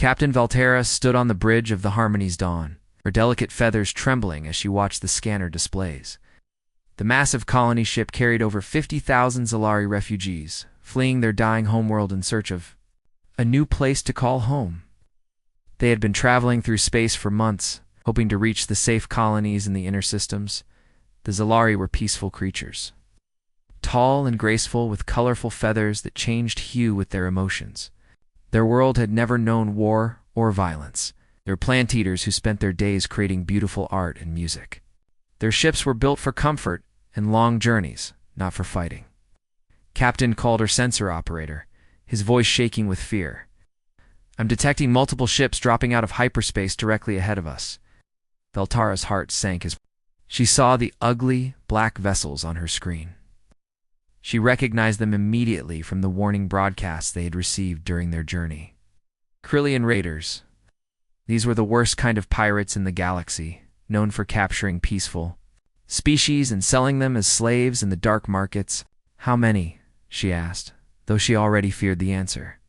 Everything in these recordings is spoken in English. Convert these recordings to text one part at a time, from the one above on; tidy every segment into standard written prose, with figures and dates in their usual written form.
Captain Valterra stood on the bridge of the Harmony's Dawn, her delicate feathers trembling as she watched the scanner displays. The massive colony ship carried over 50,000 Zalari refugees, fleeing their dying homeworld in search of a new place to call home. They had been traveling through space for months, hoping to reach the safe colonies in the inner systems. The Zalari were peaceful creatures, tall and graceful with colorful feathers that changed hue with their emotions. Their world had never known war or violence. They were plant eaters who spent their days creating beautiful art and music. Their ships were built for comfort and long journeys, not for fighting. Captain called her sensor operator, his voice shaking with fear. "I'm detecting multiple ships dropping out of hyperspace directly ahead of us." Valtara's heart sank as she saw the ugly, black vessels on her screen. She recognized them immediately from the warning broadcasts they had received during their journey. Krillian raiders. These were the worst kind of pirates in the galaxy, known for capturing peaceful species and selling them as slaves in the dark markets. "How many?" she asked, though she already feared the answer.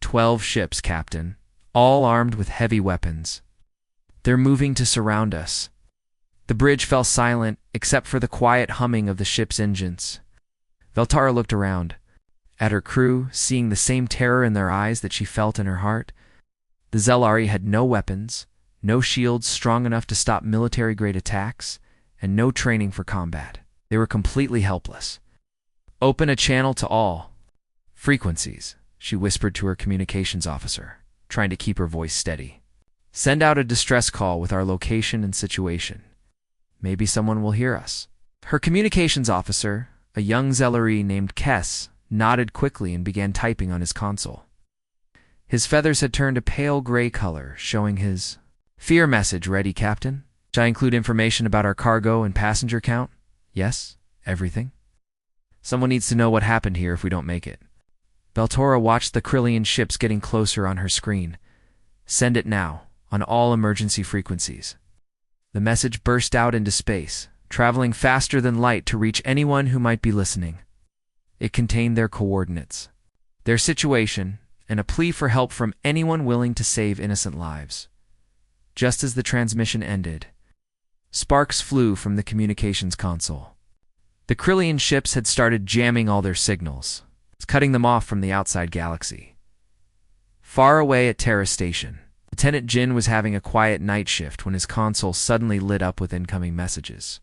12 ships, Captain, all armed with heavy weapons. They're moving to surround us." The bridge fell silent, except for the quiet humming of the ship's engines. Valtara looked around at her crew, seeing the same terror in their eyes that she felt in her heart. The Zalari had no weapons, no shields strong enough to stop military-grade attacks, and no training for combat. They were completely helpless. "Open a channel to all frequencies," she whispered to her communications officer, trying to keep her voice steady. "Send out a distress call with our location and situation. Maybe someone will hear us." Her communications officer, a young Zalari named Kess, nodded quickly and began typing on his console. His feathers had turned a pale gray color, showing his fear message ready, Captain. "Shall I include information about our cargo and passenger count?" "Yes, everything." "Someone needs to know what happened here if we don't make it." Valtora watched the Krillian ships getting closer on her screen. "Send it now, on all emergency frequencies." The message burst out into space, traveling faster than light to reach anyone who might be listening. It contained their coordinates, their situation, and a plea for help from anyone willing to save innocent lives. Just as the transmission ended, sparks flew from the communications console. The Krillian ships had started jamming all their signals, cutting them off from the outside galaxy. Far away at Terra Station, Lieutenant Jin was having a quiet night shift when his console suddenly lit up with incoming messages.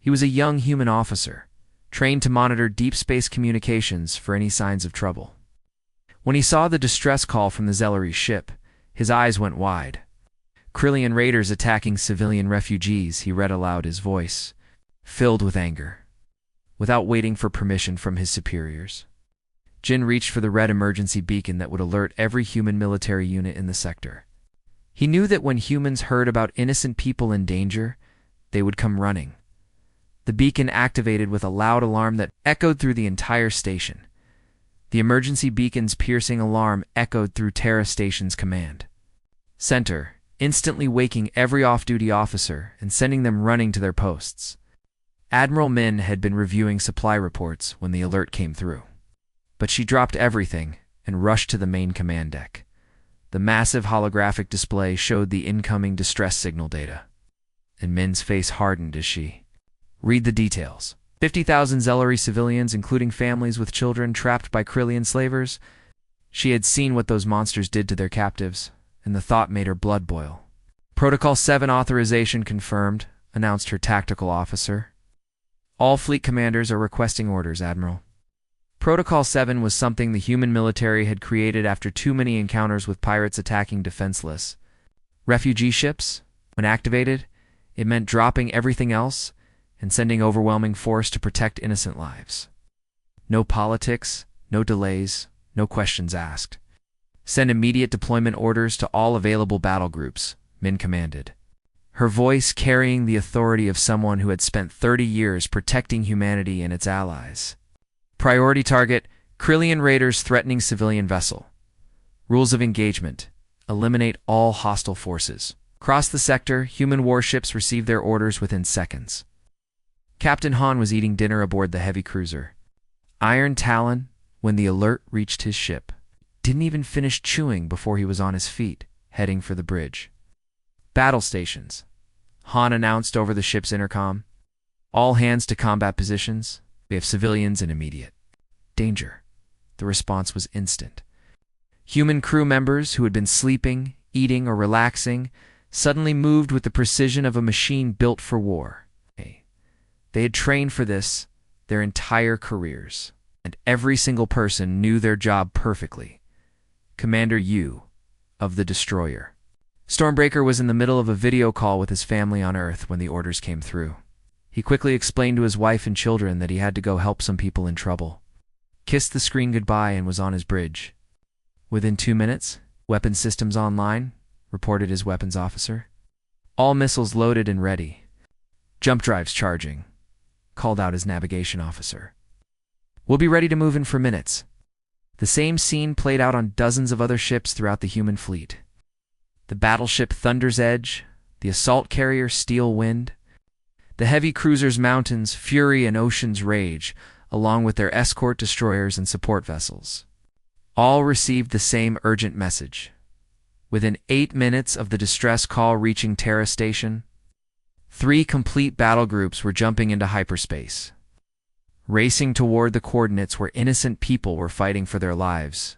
He was a young human officer, trained to monitor deep space communications for any signs of trouble. When he saw the distress call from the Zalari ship, his eyes went wide. "Krillian raiders attacking civilian refugees," he read aloud, his voice filled with anger. Without waiting for permission from his superiors, Jin reached for the red emergency beacon that would alert every human military unit in the sector. He knew that when humans heard about innocent people in danger, they would come running. The beacon activated with a loud alarm that echoed through the entire station. The emergency beacon's piercing alarm echoed through Terra Station's command center, instantly waking every off-duty officer and sending them running to their posts. Admiral Min had been reviewing supply reports when the alert came through, but she dropped everything and rushed to the main command deck. The massive holographic display showed the incoming distress signal data, and Min's face hardened as she read the details. 50,000 Zalari civilians, including families with children trapped by Krillian slavers. She had seen what those monsters did to their captives, and the thought made her blood boil. "Protocol 7 authorization confirmed," announced her tactical officer. "All fleet commanders are requesting orders, Admiral." Protocol 7 was something the human military had created after too many encounters with pirates attacking defenseless refugee ships. When activated, it meant dropping everything else and sending overwhelming force to protect innocent lives. No politics, no delays, no questions asked. "Send immediate deployment orders to all available battle groups," Min commanded, her voice carrying the authority of someone who had spent 30 years protecting humanity and its allies. "Priority target, Krillian raiders threatening civilian vessel. Rules of engagement: eliminate all hostile forces." Across the sector, human warships received their orders within seconds. Captain Han was eating dinner aboard the heavy cruiser Iron Talon when the alert reached his ship. didn't even finish chewing before he was on his feet, heading for the bridge. Battle stations. Han announced over the ship's intercom. All hands to combat positions. We have civilians in immediate danger. The response was instant. Human crew members who had been sleeping, eating, or relaxing suddenly moved with the precision of a machine built for war. They had trained for this their entire careers, and every single person knew their job perfectly. Commander Yu of the destroyer. Stormbreaker was in the middle of a video call with his family on Earth when the orders came through. He quickly explained to his wife and children that he had to go help some people in trouble. Kissed the screen goodbye and was on his bridge. Within 2 minutes, weapon systems online, reported his weapons officer. All missiles loaded and ready. Jump drives charging, called out his navigation officer. We'll be ready to move in for minutes. The same scene played out on dozens of other ships throughout the human fleet. The battleship Thunder's Edge, the assault carrier Steel Wind, the heavy cruisers Mountain's Fury and Ocean's Rage, along with their escort destroyers and support vessels. All received the same urgent message. Within 8 minutes of the distress call reaching Terra Station, 3 complete battle groups were jumping into hyperspace, racing toward the coordinates where innocent people were fighting for their lives.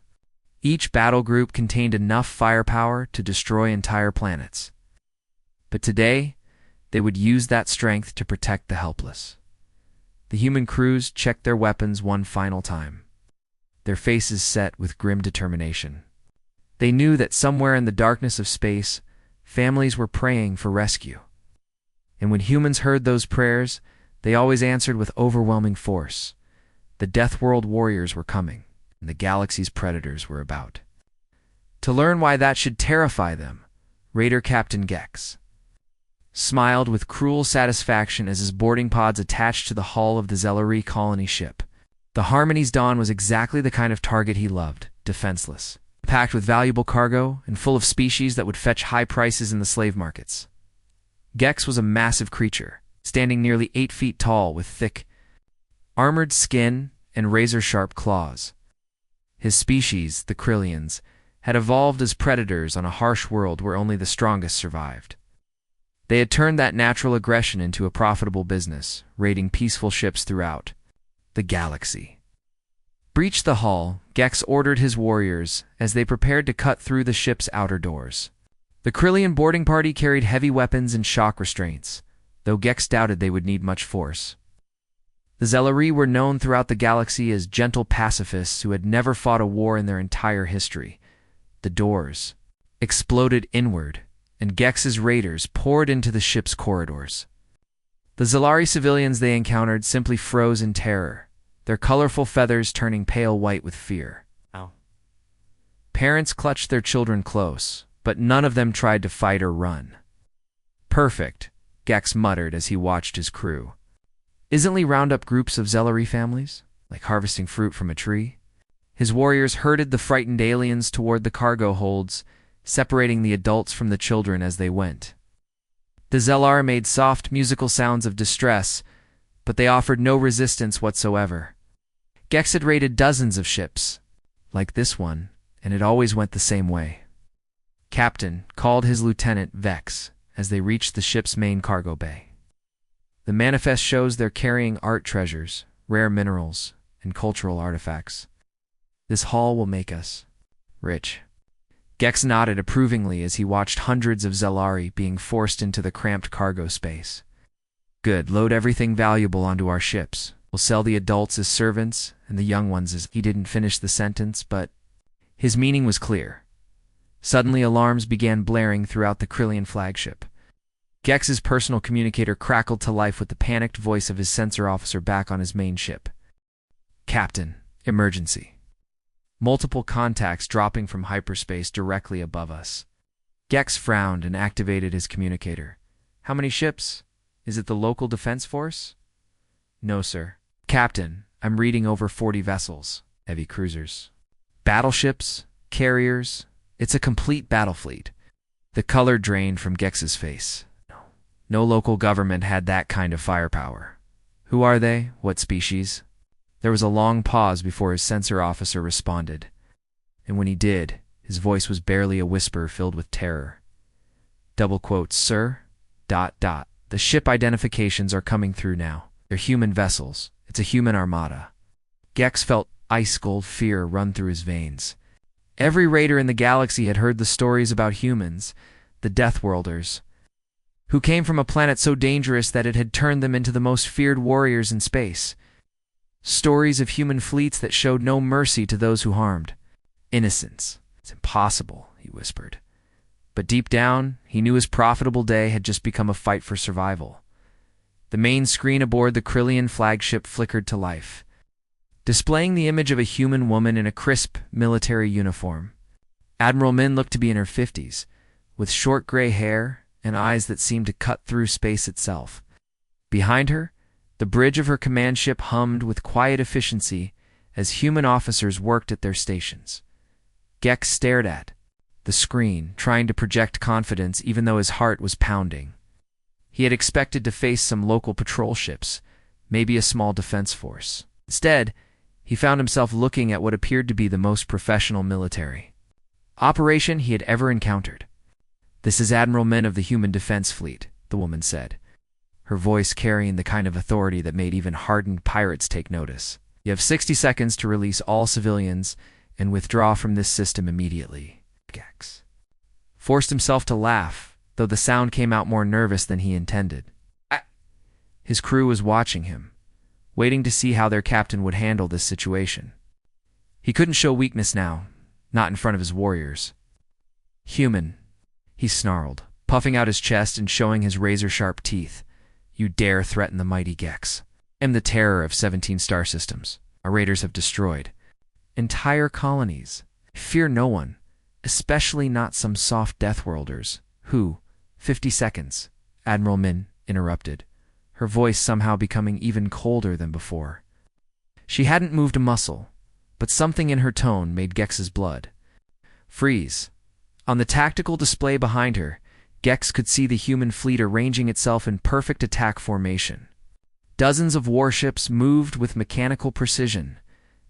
Each battle group contained enough firepower to destroy entire planets. But today, they would use that strength to protect the helpless. The human crews checked their weapons one final time, their faces set with grim determination. They knew that somewhere in the darkness of space, families were praying for rescue. And when humans heard those prayers, they always answered with overwhelming force. The Deathworld warriors were coming, and the galaxy's predators were about. To learn why that should terrify them, Raider Captain Gex smiled with cruel satisfaction as his boarding pods attached to the hull of the Zelari colony ship. The Harmony's Dawn was exactly the kind of target he loved, defenseless, packed with valuable cargo and full of species that would fetch high prices in the slave markets. Gex was a massive creature, standing nearly 8 feet tall with thick, armored skin and razor-sharp claws. His species, the Krillians, had evolved as predators on a harsh world where only the strongest survived. They had turned that natural aggression into a profitable business, raiding peaceful ships throughout the galaxy. Breached the hull, Gex ordered his warriors as they prepared to cut through the ship's outer doors. The Krillian boarding party carried heavy weapons and shock restraints, though Gex doubted they would need much force. The Zelari were known throughout the galaxy as gentle pacifists who had never fought a war in their entire history. The doors exploded inward, and Gex's raiders poured into the ship's corridors. The Zelari civilians they encountered simply froze in terror, their colorful feathers turning pale white with fear. Ow. Parents clutched their children close, but none of them tried to fight or run. Perfect, Gex muttered as he watched his crew. Isn't round up groups of Zelari families, like harvesting fruit from a tree? His warriors herded the frightened aliens toward the cargo holds, separating the adults from the children as they went. The Zellar made soft musical sounds of distress, but they offered no resistance whatsoever. Gex had raided dozens of ships, like this one, and it always went the same way. Captain called his lieutenant Vex as they reached the ship's main cargo bay. The manifest shows they're carrying art treasures, rare minerals, and cultural artifacts. This haul will make us rich. Gex nodded approvingly as he watched hundreds of Zelari being forced into the cramped cargo space. Good, load everything valuable onto our ships. We'll sell the adults as servants and the young ones as... He didn't finish the sentence, but his meaning was clear. Suddenly alarms began blaring throughout the Krillian flagship. Gex's personal communicator crackled to life with the panicked voice of his sensor officer back on his main ship. Captain, emergency. Multiple contacts dropping from hyperspace directly above us. Gex frowned and activated his communicator. How many ships? Is it the local defense force? No, sir. Captain, I'm reading over 40 vessels, heavy cruisers, battleships, carriers. It's a complete battle fleet. The color drained from Gex's face. No local government had that kind of firepower. Who are they? What species? There was a long pause before his sensor officer responded. and when he did, his voice was barely a whisper filled with terror. Double quotes, "Sir, ... The ship identifications are coming through now. They're human vessels. It's a human armada." Gex felt ice-cold fear run through his veins. Every raider in the galaxy had heard the stories about humans, the Deathworlders, who came from a planet so dangerous that it had turned them into the most feared warriors in space. Stories of human fleets that showed no mercy to those who harmed innocents. "It's impossible," he whispered. But deep down, he knew his profitable day had just become a fight for survival. The main screen aboard the Krillian flagship flickered to life, displaying the image of a human woman in a crisp military uniform. Admiral Min looked to be in her 50s, with short gray hair and eyes that seemed to cut through space itself. Behind her, the bridge of her command ship hummed with quiet efficiency as human officers worked at their stations. Gex stared at the screen, trying to project confidence even though his heart was pounding. He had expected to face some local patrol ships, maybe a small defense force. Instead, he found himself looking at what appeared to be the most professional military operation he had ever encountered. "This is Admiral Min of the Human Defense Fleet," the woman said, her voice carrying the kind of authority that made even hardened pirates take notice. "You have 60 seconds to release all civilians and withdraw from this system immediately." Gex forced himself to laugh, though the sound came out more nervous than he intended. His crew was watching him, waiting to see how their captain would handle this situation. He couldn't show weakness now, not in front of his warriors. "Human," he snarled, puffing out his chest and showing his razor-sharp teeth. "You dare threaten the mighty Gex. I am the terror of 17 star systems. Our raiders have destroyed entire colonies. Fear no one, especially not some soft Deathworlders who—" 50 seconds, Admiral Min interrupted, her voice somehow becoming even colder than before. She hadn't moved a muscle, but something in her tone made Gex's blood freeze. On the tactical display behind her, Gex could see the human fleet arranging itself in perfect attack formation. Dozens of warships moved with mechanical precision,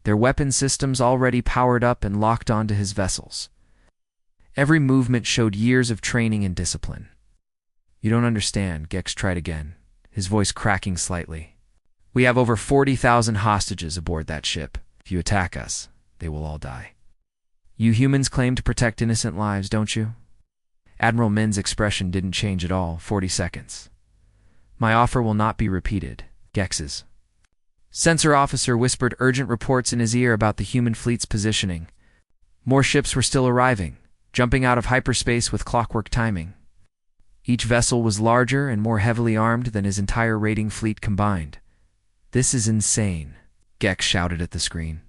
their weapon systems already powered up and locked onto his vessels. Every movement showed years of training and discipline. "You don't understand," Gex tried again, his voice cracking slightly. "We have over 40,000 hostages aboard that ship. If you attack us, they will all die. You humans claim to protect innocent lives, don't you?" Admiral Min's expression didn't change at all. 40 seconds. "My offer will not be repeated." Gex's sensor officer whispered urgent reports in his ear about the human fleet's positioning. More ships were still arriving, jumping out of hyperspace with clockwork timing. Each vessel was larger and more heavily armed than his entire raiding fleet combined. "This is insane," Gex shouted at the screen.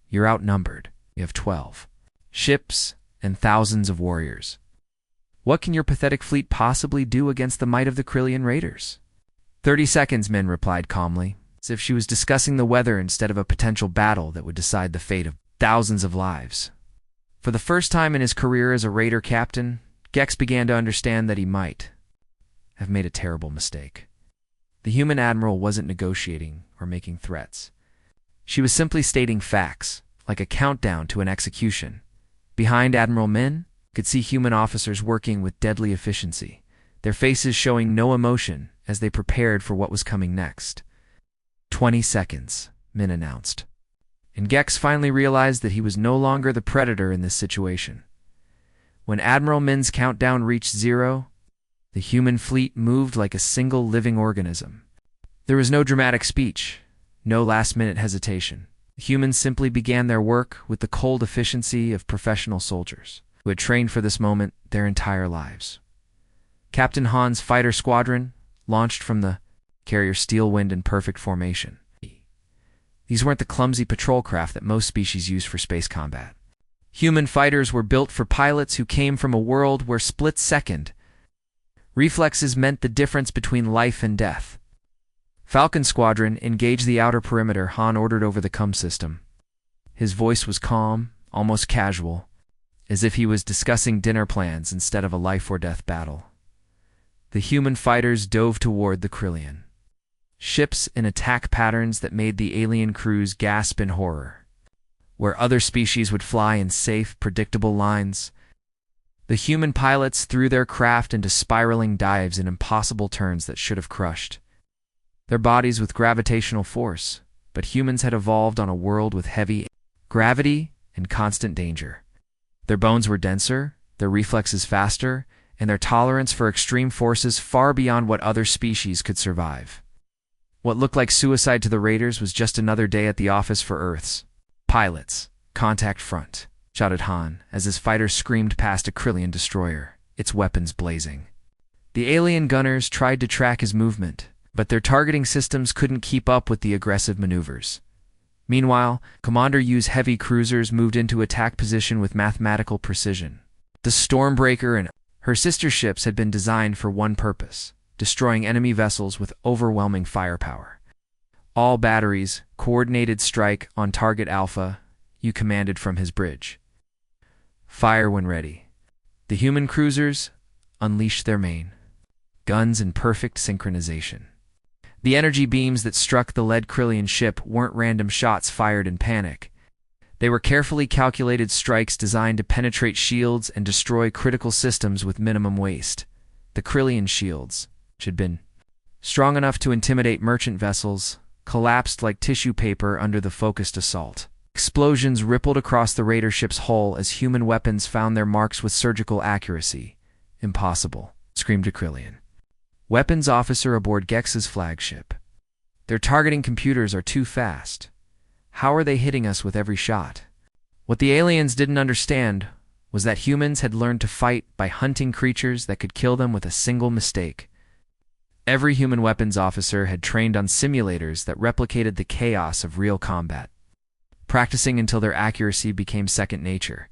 "You're outnumbered. You have 12 ships and thousands of warriors. What can your pathetic fleet possibly do against the might of the Krillian raiders?" 30 seconds, Min replied calmly, as if she was discussing the weather instead of a potential battle that would decide the fate of thousands of lives. For the first time in his career as a raider captain, Gex began to understand that he might have made a terrible mistake. The human admiral wasn't negotiating or making threats. She was simply stating facts, like a countdown to an execution. Behind Admiral Min, could see human officers working with deadly efficiency, their faces showing no emotion as they prepared for what was coming next. 20 seconds, Min announced. And Gex finally realized that he was no longer the predator in this situation. When Admiral Min's countdown reached 0, the human fleet moved like a single living organism. There was no dramatic speech, no last-minute hesitation. The humans simply began their work with the cold efficiency of professional soldiers who had trained for this moment their entire lives. Captain Han's fighter squadron launched from the carrier Steelwind in perfect formation. These weren't the clumsy patrol craft that most species use for space combat. Human fighters were built for pilots who came from a world where split-second reflexes meant the difference between life and death. Falcon Squadron engaged the outer perimeter Han ordered over the CUM system. His voice was calm, almost casual, as if he was discussing dinner plans instead of a life-or-death battle. The human fighters dove toward the Krillian ships in attack patterns that made the alien crews gasp in horror. where other species would fly in safe, predictable lines. The human pilots threw their craft into spiraling dives and impossible turns that should have crushed their bodies with gravitational force, but humans had evolved on a world with heavy gravity and constant danger. Their bones were denser, their reflexes faster, and their tolerance for extreme forces far beyond what other species could survive. What looked like suicide to the raiders was just another day at the office for Earth's pilots. "Contact front," shouted Han, as his fighters screamed past a Krillian destroyer, its weapons blazing. The alien gunners tried to track his movement, but their targeting systems couldn't keep up with the aggressive maneuvers. Meanwhile, Commander Yu's heavy cruisers moved into attack position with mathematical precision. The Stormbreaker and her sister ships had been designed for one purpose: destroying enemy vessels with overwhelming firepower. All batteries, coordinated strike on target Alpha, Yu commanded from his bridge. Fire when ready. The human cruisers unleashed their main guns in perfect synchronization. The energy beams that struck the lead Krillian ship weren't random shots fired in panic. They were carefully calculated strikes designed to penetrate shields and destroy critical systems with minimum waste. The Krillian shields, which had been strong enough to intimidate merchant vessels, collapsed like tissue paper under the focused assault. Explosions rippled across the raider ship's hull as human weapons found their marks with surgical accuracy. "Impossible," screamed a Krillian weapons officer aboard Gex's flagship. "Their targeting computers are too fast. How are they hitting us with every shot?" What the aliens didn't understand was that humans had learned to fight by hunting creatures that could kill them with a single mistake. Every human weapons officer had trained on simulators that replicated the chaos of real combat, practicing until their accuracy became second nature.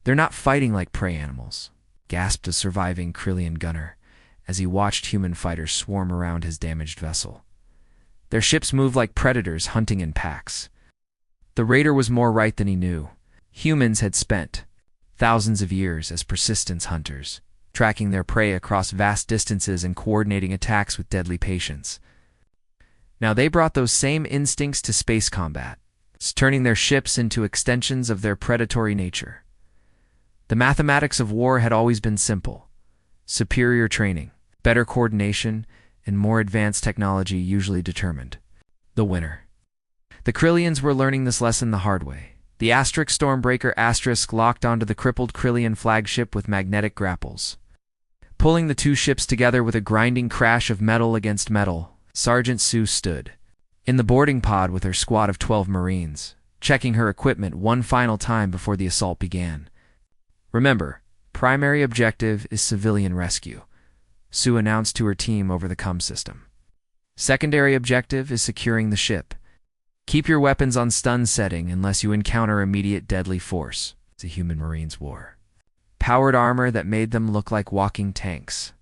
"They're not fighting like prey animals," gasped a surviving Krillian gunner as he watched human fighters swarm around his damaged vessel. "Their ships move like predators hunting in packs." The raider was more right than he knew. Humans had spent thousands of years as persistence hunters, tracking their prey across vast distances and coordinating attacks with deadly patience. Now they brought those same instincts to space combat, turning their ships into extensions of their predatory nature. The mathematics of war had always been simple: superior training, better coordination, and more advanced technology usually determined the winner. The Krillians were learning this lesson the hard way. The Stormbreaker locked onto the crippled Krillian flagship with magnetic grapples. Pulling the two ships together with a grinding crash of metal against metal, Sergeant Sue stood in the boarding pod with her squad of 12 Marines, checking her equipment one final time before the assault began. "Remember, primary objective is civilian rescue," Sue announced to her team over the comm system. "Secondary objective is securing the ship. Keep your weapons on stun setting unless you encounter immediate deadly force." The human Marines wore powered armor that made them look like walking tanks.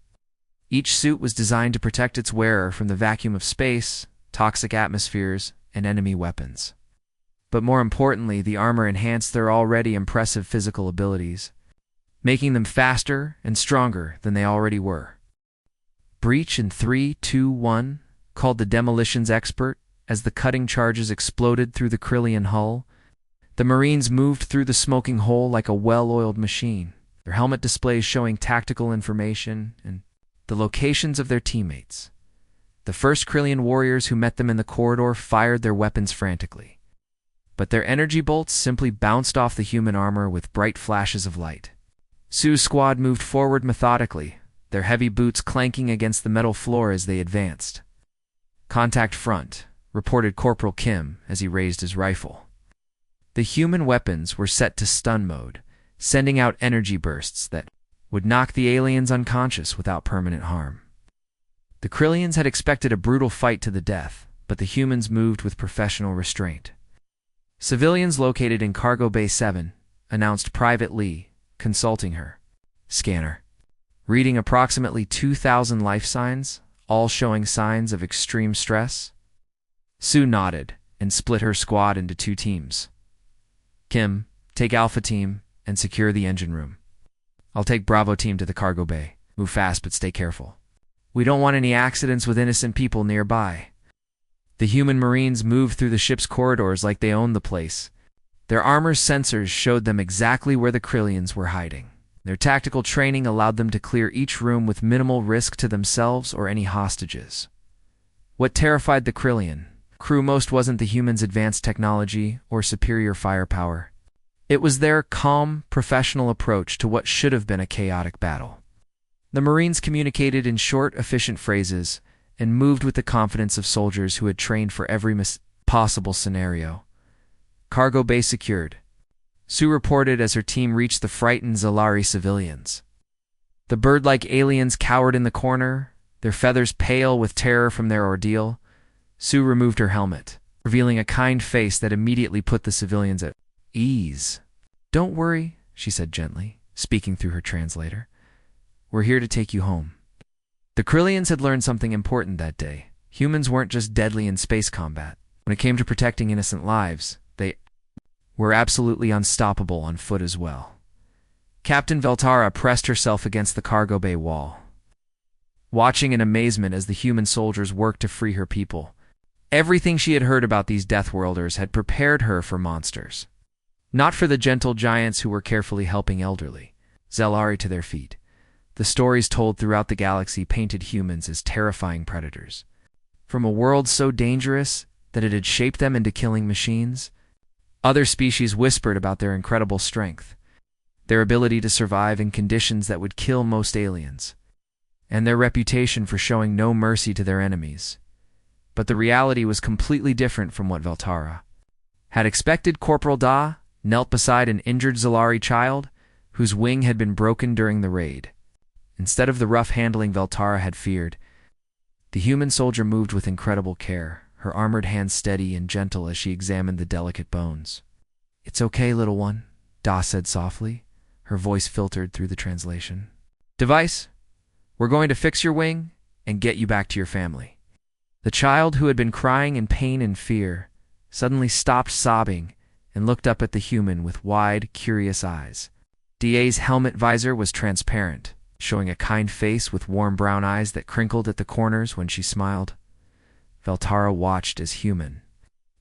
Each suit was designed to protect its wearer from the vacuum of space, toxic atmospheres, and enemy weapons. But more importantly, the armor enhanced their already impressive physical abilities, making them faster and stronger than they already were. "Breach in 3, 2, 1, called the demolitions expert as the cutting charges exploded through the Krillian hull. The Marines moved through the smoking hole like a well-oiled machine, their helmet displays showing tactical information and the locations of their teammates. The first Krillian warriors who met them in the corridor fired their weapons frantically, but their energy bolts simply bounced off the human armor with bright flashes of light. Sue's squad moved forward methodically, their heavy boots clanking against the metal floor as they advanced. "Contact front," reported Corporal Kim as he raised his rifle. The human weapons were set to stun mode, sending out energy bursts that would knock the aliens unconscious without permanent harm. The Krillians had expected a brutal fight to the death, but the humans moved with professional restraint. "Civilians located in Cargo Bay 7, announced Private Lee, consulting her scanner, reading approximately 2,000 life signs, all showing signs of extreme stress. Sue nodded and split her squad into 2 teams. "Kim, take Alpha Team and secure the engine room. I'll take Bravo Team to the cargo bay. Move fast but stay careful. We don't want any accidents with innocent people nearby." The human Marines moved through the ship's corridors like they owned the place, Their armor's sensors showed them exactly where the Krillians were hiding. Their tactical training allowed them to clear each room with minimal risk to themselves or any hostages. What terrified the Krillian crew most wasn't the humans' advanced technology or superior firepower. It was their calm, professional approach to what should have been a chaotic battle. The Marines communicated in short, efficient phrases and moved with the confidence of soldiers who had trained for every possible scenario. Cargo bay secured, Sue reported as her team reached the frightened Zalari civilians. The bird-like aliens cowered in the corner, their feathers pale with terror from their ordeal. Sue removed her helmet, revealing a kind face that immediately put the civilians at ease. "Don't worry," she said gently, speaking through her translator. "We're here to take you home." The Krillians had learned something important that day. Humans weren't just deadly in space combat. When it came to protecting innocent lives, they were absolutely unstoppable on foot as well. Captain Veltara pressed herself against the cargo bay wall, watching in amazement as the human soldiers worked to free her people. Everything she had heard about these Deathworlders had prepared her for monsters. Not for the gentle giants who were carefully helping elderly Zalari to their feet. The stories told throughout the galaxy painted humans as terrifying predators. From a world so dangerous that it had shaped them into killing machines, other species whispered about their incredible strength, their ability to survive in conditions that would kill most aliens, and their reputation for showing no mercy to their enemies. But the reality was completely different from what Veltara had expected. Corporal Da knelt beside an injured Zalari child whose wing had been broken during the raid. Instead of the rough handling Veltara had feared, the human soldier moved with incredible care, her armored hands steady and gentle as she examined the delicate bones. "It's okay, little one," Da said softly, her voice filtered through the translation. "Device, we're going to fix your wing and get you back to your family." The child, who had been crying in pain and fear, suddenly stopped sobbing and looked up at the human with wide, curious eyes. DA's helmet visor was transparent, showing a kind face with warm brown eyes that crinkled at the corners when she smiled. Veltara watched as human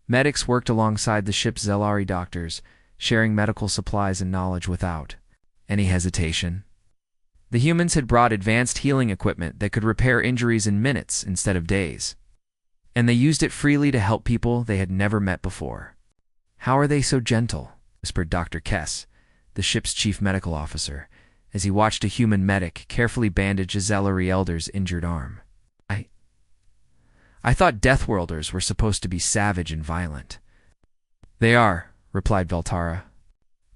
medics worked alongside the ship's Zalari doctors, sharing medical supplies and knowledge without any hesitation. The humans had brought advanced healing equipment that could repair injuries in minutes instead of days, and they used it freely to help people they had never met before. "How are they so gentle?" whispered Dr. Kess, the ship's chief medical officer, as he watched a human medic carefully bandage a Zalari elder's injured arm. I thought Deathworlders were supposed to be savage and violent." "They are," replied Veltara,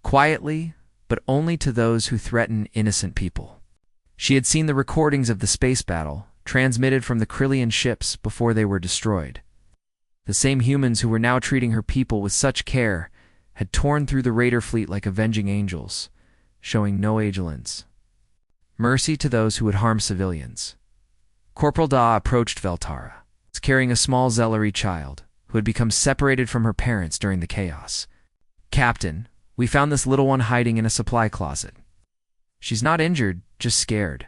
quietly, but only to those who threaten innocent people. She had seen the recordings of the space battle, transmitted from the Krillian ships before they were destroyed. The same humans who were now treating her people with such care had torn through the raider fleet like avenging angels, showing no vigilance. Mercy to those who would harm civilians. Corporal Da approached Veltara, carrying a small Zalari child, who had become separated from her parents during the chaos. "Captain, we found this little one hiding in a supply closet. She's not injured, just scared."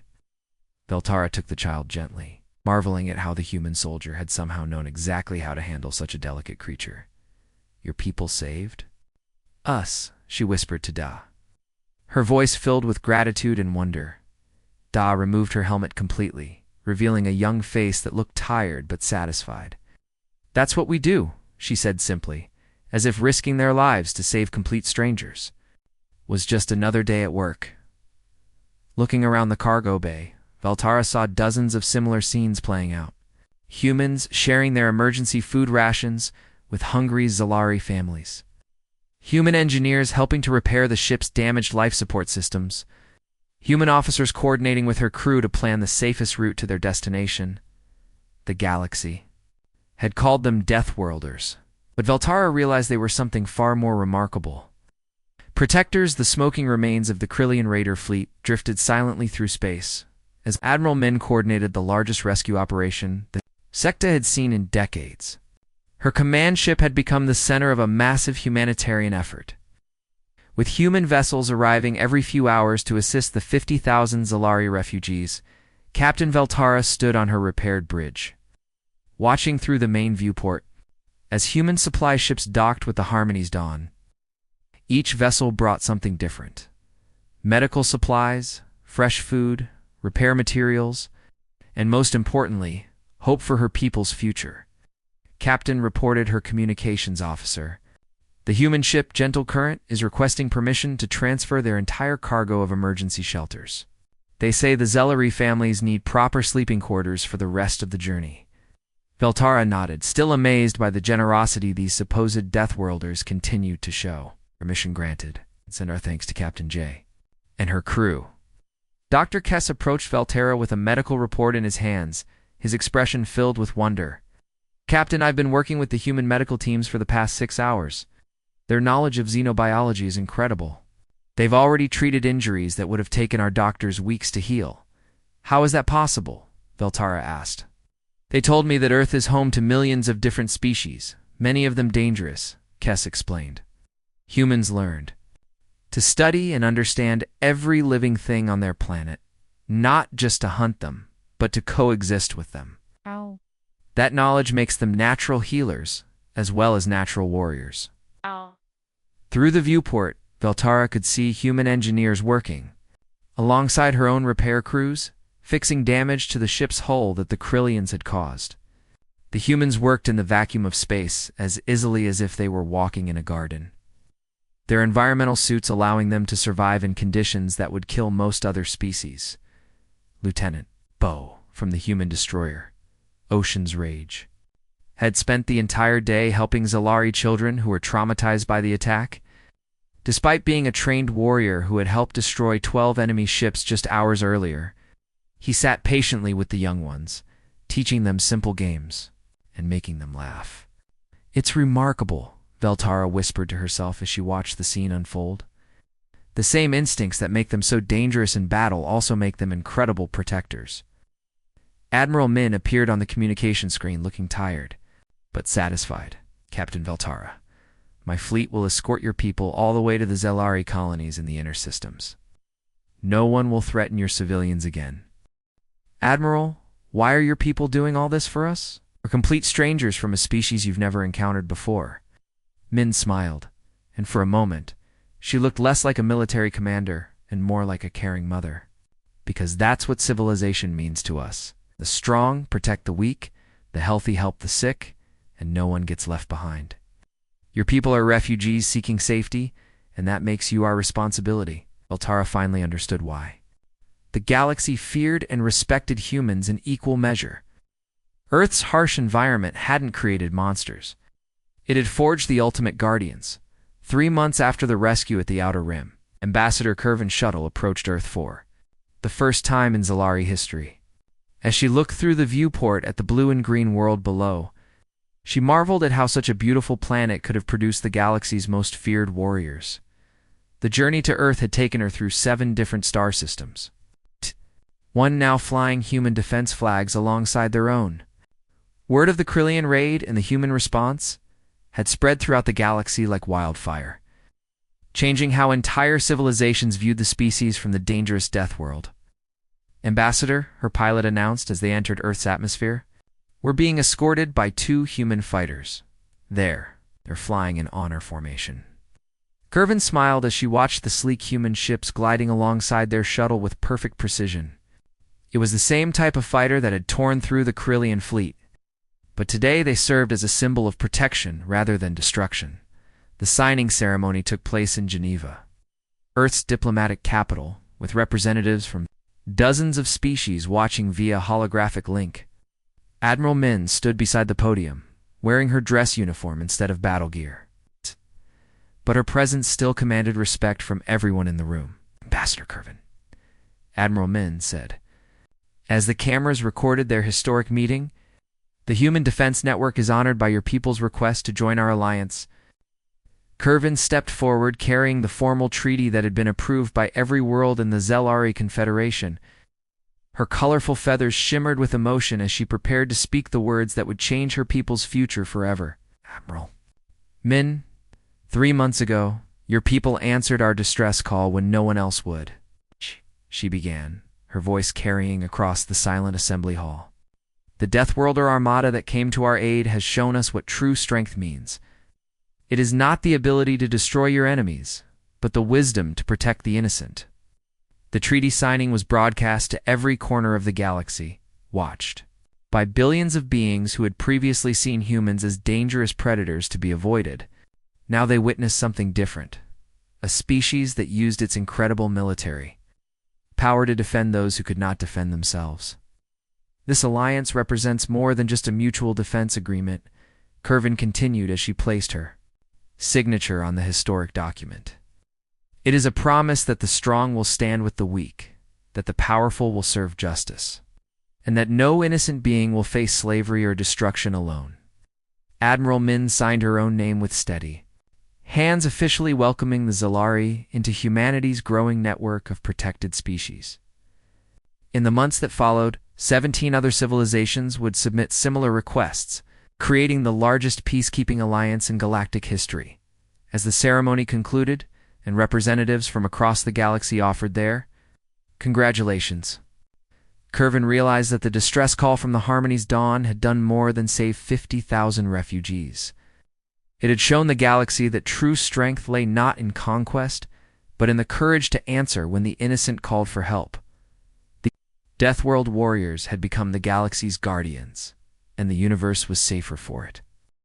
Veltara took the child gently, marveling at how the human soldier had somehow known exactly how to handle such a delicate creature. "Your people saved?" "Us," she whispered to Da, her voice filled with gratitude and wonder. Da removed her helmet completely, revealing a young face that looked tired but satisfied. "That's what we do," she said simply, as if risking their lives to save complete strangers was just another day at work. Looking around the cargo bay, Veltara saw dozens of similar scenes playing out. Humans sharing their emergency food rations with hungry Zalari families. Human engineers helping to repair the ship's damaged life support systems. Human officers coordinating with her crew to plan the safest route to their destination. The galaxy had called them Deathworlders, but Veltara realized they were something far more remarkable. Protectors, the smoking remains of the Krillian raider fleet, drifted silently through space, as Admiral Min coordinated the largest rescue operation the Secta had seen in decades. Her command ship had become the center of a massive humanitarian effort, with human vessels arriving every few hours to assist the 50,000 Zalari refugees. Captain Veltara stood on her repaired bridge, watching through the main viewport as human supply ships docked with the Harmony's Dawn. Each vessel brought something different: medical supplies, fresh food, repair materials, and most importantly, hope for her people's future. Captain reported her communications officer. The human ship Gentle Current is requesting permission to transfer their entire cargo of emergency shelters. They say the Zellery families need proper sleeping quarters for the rest of the journey. Veltara nodded, still amazed by the generosity these supposed Deathworlders continued to show. Permission granted. Send our thanks to Captain J and her crew. Dr. Kess approached Veltara with a medical report in his hands, his expression filled with wonder. Captain, I've been working with the human medical teams for the past 6 hours. Their knowledge of xenobiology is incredible. They've already treated injuries that would have taken our doctors weeks to heal. How is that possible? Veltara asked. They told me that Earth is home to millions of different species, many of them dangerous, Kess explained. Humans learned to study and understand every living thing on their planet, not just to hunt them, but to coexist with them. Ow. That knowledge makes them natural healers, as well as natural warriors. Ow. Through the viewport, Veltara could see human engineers working, alongside her own repair crews, fixing damage to the ship's hull that the Krillians had caused. The humans worked in the vacuum of space as easily as if they were walking in a garden, their environmental suits allowing them to survive in conditions that would kill most other species. Lieutenant Bo, from the human destroyer Ocean's Rage, had spent the entire day helping Zelari children who were traumatized by the attack. Despite being a trained warrior who had helped destroy 12 enemy ships just hours earlier, he sat patiently with the young ones, teaching them simple games and making them laugh. It's remarkable, Veltara whispered to herself as she watched the scene unfold. The same instincts that make them so dangerous in battle also make them incredible protectors. Admiral Min appeared on the communication screen looking tired, but satisfied. Captain Veltara, my fleet will escort your people all the way to the Zelari colonies in the inner systems. No one will threaten your civilians again. Admiral, why are your people doing all this for us? We're complete strangers from a species you've never encountered before. Min smiled, and for a moment, she looked less like a military commander and more like a caring mother. Because that's what civilization means to us. The strong protect the weak, the healthy help the sick, and no one gets left behind. Your people are refugees seeking safety, and that makes you our responsibility. Veltara finally understood why. The galaxy feared and respected humans in equal measure. Earth's harsh environment hadn't created monsters. It had forged the ultimate guardians. 3 months after the rescue at the Outer Rim, Ambassador Curvin's shuttle approached Earth 4, the first time in Zelari history. As she looked through the viewport at the blue and green world below, she marveled at how such a beautiful planet could have produced the galaxy's most feared warriors. The journey to Earth had taken her through 7 different star systems, one now flying human defense flags alongside their own. Word of the Krillian raid and the human response had spread throughout the galaxy like wildfire, changing how entire civilizations viewed the species from the dangerous Deathworld. Ambassador, her pilot announced as they entered Earth's atmosphere, we're being escorted by 2 human fighters. They're flying in honor formation. Curvin smiled as she watched the sleek human ships gliding alongside their shuttle with perfect precision. It was the same type of fighter that had torn through the Krillian fleet, but today they served as a symbol of protection rather than destruction. The signing ceremony took place in Geneva, Earth's diplomatic capital, with representatives from dozens of species watching via holographic link. Admiral Min stood beside the podium, wearing her dress uniform instead of battle gear. But her presence still commanded respect from everyone in the room. Ambassador Curvin, Admiral Min said. As the cameras recorded their historic meeting, the Human Defense Network is honored by your people's request to join our alliance. Curvin stepped forward carrying the formal treaty that had been approved by every world in the Zelari Confederation. Her colorful feathers shimmered with emotion as she prepared to speak the words that would change her people's future forever. Admiral Min, 3 months ago, your people answered our distress call when no one else would. She began, her voice carrying across the silent assembly hall. The Deathworlder Armada that came to our aid has shown us what true strength means. It is not the ability to destroy your enemies, but the wisdom to protect the innocent. The treaty signing was broadcast to every corner of the galaxy, watched by billions of beings who had previously seen humans as dangerous predators to be avoided. Now they witnessed something different, a species that used its incredible military power to defend those who could not defend themselves. This alliance represents more than just a mutual defense agreement, Curvin continued as she placed her signature on the historic document. It is a promise that the strong will stand with the weak, that the powerful will serve justice, and that no innocent being will face slavery or destruction alone. Admiral Min signed her own name with steady hands, officially welcoming the Zalari into humanity's growing network of protected species. In the months that followed, 17 other civilizations would submit similar requests, creating the largest peacekeeping alliance in galactic history. As the ceremony concluded, and representatives from across the galaxy offered their congratulations, Curvin realized that the distress call from the Harmony's dawn had done more than save 50,000 refugees. It had shown the galaxy that true strength lay not in conquest, but in the courage to answer when the innocent called for help. The Deathworld warriors had become the galaxy's guardians, and the universe was safer for it.